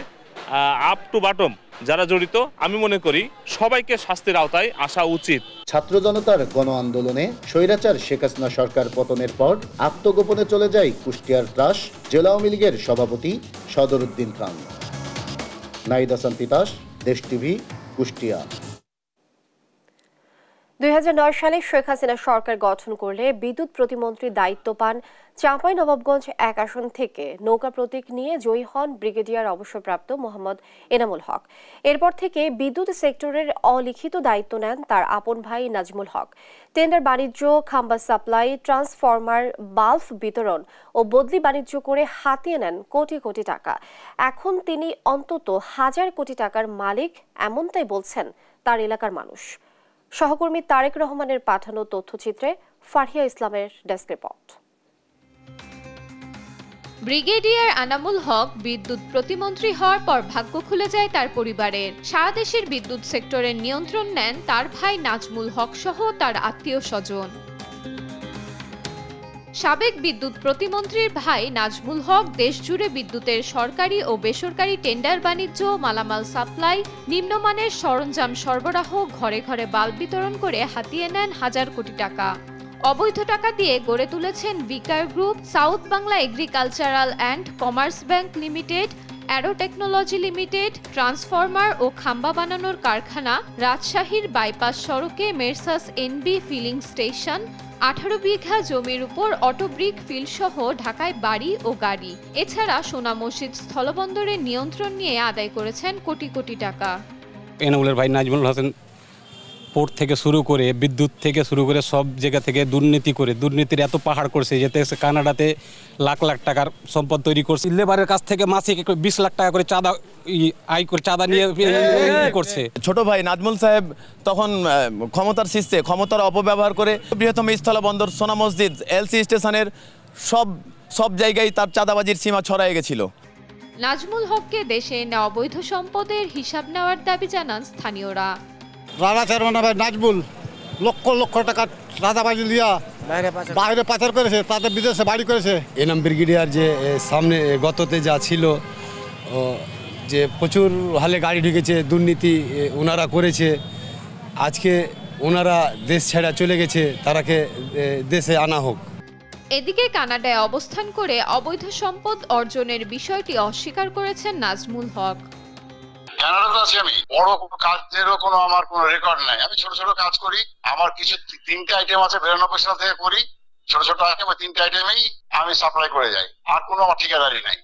আপ টু বটম যারা জড়িত, আমি মনে করি সবাইকে শাস্তির আওতায় আসা উচিত। ছাত্র জনতার গণ আন্দোলনে স্বৈরাচার শেখ হাসিনা সরকার পতনের পর আত্মগোপনে চলে যায় কুষ্টিয়ার ত্রাস জেলা আওয়ামী লীগের সভাপতি সদরুদ্দিন খান। নাহিদ হাসান তিতাস, দেশ টিভি, কুষ্টিয়া। 2009 সালে শেখ হাসিনা সরকার গঠন করলে বিদ্যুৎ প্রতিমন্ত্রী দায়িত্ব পান চাঁপাইনবাবগঞ্জ 1 আসন থেকে নৌকা প্রতীক নিয়ে জয়ী হন ব্রিগেডিয়ার অবসরপ্রাপ্ত মোহাম্মদ এনামুল হক। এরপর থেকে বিদ্যুৎ সেক্টরের অলিখিত দায়িত্ব নেন তার আপন ভাই নাজমুল হক। টেন্ডার বাণিজ্য, খাম্বা সাপ্লাই, ট্রান্সফরমার, বাল্ব বিতরণ ও বদলি বাণিজ্য করে হাতিয়ে নেন কোটি কোটি টাকা। এখন তিনি অন্তত 1000 কোটি টাকার মালিক, এমনটাই বলছেন তার এলাকার মানুষ। সহকর্মী তারেক রহমানের পাঠানো তথ্যচিত্রে ফারহিয়া ইসলামের desk report. Brigadier Anamul Haque বিদ্যুৎ প্রতিমন্ত্রী হওয়ার পর ভাগ্য খুলে যায় তার পরিবারের। সারা দেশের বিদ্যুৎ সেক্টরের নিয়ন্ত্রণ নেন তার ভাই নাজমুল হক সহ তার আত্মীয় স্বজন। সাবেক বিদ্যুৎ প্রতিমন্ত্রীর ভাই নাজমুল হক দেশজুড়ে বিদ্যুতের সরকারি ও বেসরকারি টেন্ডার বাণিজ্য, মালামাল সাপ্লাই, নিম্নমানের সরঞ্জাম সরবরাহ, ঘরে ঘরে বাল্ব বিতরণ করে হাতিয়ে নেন 1000 কোটি টাকা। অবৈধ টাকা দিয়ে গড়ে তুলেছেন বিকার group, south Bangla agricultural and commerce bank limited, aero technology limited, transformer ও খাম্বা বানানোর কারখানা, রাজশাহীর বাইপাস সড়কে মেরসাস এনবি ফিলিং স্টেশন, 18 বিঘা জমির উপর অটোব্রিক ফিল্ড সহ ঢাকায় বাড়ি ও গাড়ি। এছাড়া সোনা মসজিদ স্থলবন্দরের নিয়ন্ত্রণ নিয়ে আদায় করেছেন কোটি কোটি টাকা। এনামুলের ভাই নাজমুল হাসান পোর্ট থেকে শুরু করে বিদ্যুৎ থেকে শুরু করে সব জায়গা থেকে দুর্নীতি করে দুর্নীতির এত পাহাড় করছে, যেতে কানাডাতে লাখ লাখ টাকার সম্পদ তৈরি করছে। লেবারের কাছ থেকে মাসিক 20 লাখ টাকা করে চাঁদা আয় করে চাঁদা নিয়ে করছে। ছোট ভাই নাজমুল সাহেব তখন ক্ষমতার শীর্ষে ক্ষমতার অপব্যবহার করে বৃহত্তম স্থলবন্দর, সোনা মসজিদ, এলসি স্টেশনের সব জায়গায় তার চাঁদাবাজির সীমা ছড়ায় গেছিল। নাজমুল হককে দেশে এনে অবৈধ সম্পদের হিসাব নেওয়ার দাবি জানান স্থানীয়রা। রানা চেয়ারম্যান ভাই নাজমুল লক্ষ লক্ষ টাকা চাঁদাবাজি লিয়া বাইরে পাচার করেছে, তাদের বিদেশে বাড়ি করেছে। এনাম ব্রিগেডিয়ার যে সামনে গততে যা ছিল, যে প্রচুর হালে গাড়ি ঢুকেছে, দুর্নীতি ওনারা করেছে, আজকে ওনারা দেশ ছেড়ে চলে গেছে, তারাকে দেশে আনা হোক। এদিকে কানাডায় অবস্থান করে অবৈধ সম্পদ অর্জনের বিষয়টি অস্বীকার করেছেন নাজমুল হক। কানাডাতে আছি আমি, বড় কাজেরও কোনো আমার কোনো রেকর্ড নাই। আমি ছোট ছোট কাজ করি, আমার কিছু 3টে আইটেম আছে 92 সাল থেকে করি, ছোট ছোট আইটেম, 3টে আইটেমেই আমি সাপ্লাই করে যাই, আর কোনো আমার ঠিকাদারি নাই।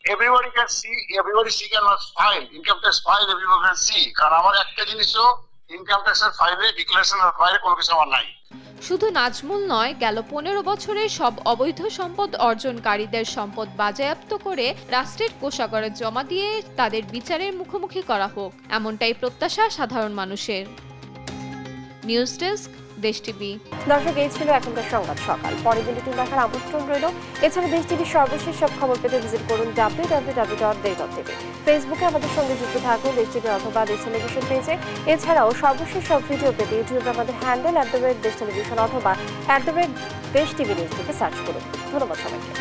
Everybody can see, everybody can file, income tax file, everybody can see, কারণ আমার একটা জিনিসও ইনকাম ট্যাক্সের ফাইলে ডিক্লারেশনের বাইরে কোনো কিছু আমার নাই। শুধু নাজমুল নয়, গেল 15 বছরে সব অবৈধ সম্পদ অর্জনকারীদের সম্পদ বাজেয়াপ্ত করে রাষ্ট্রের কোষাগারে জমা দিয়ে তাদের বিচারের মুখোমুখি করা হোক, এমনটাই প্রত্যাশা সাধারণ মানুষের। নিউজ ডেস্ক, দেশ টিভি। দর্শক, এই ছিল এখনকার সংবাদ সকাল। পরের বুলেটিন দেখার আমন্ত্রণ রইল। এছাড়া দেশ টিভির সর্বশেষ সব খবর পেতে ভিজিট করুন www.desh.tv। ফেসবুকে আমাদের সঙ্গে যুক্ত থাকুন দেশ টিভি অথবা দেশ টেলিভিশন পেজে। এছাড়াও সর্বশেষ সব ভিডিও পেতে ইউটিউবে আমাদের হ্যান্ডেল @দেশ টেলিভিশন অথবা @দেশ টিভি নিউজ থেকে সার্চ করুন। ধন্যবাদ সবাইকে।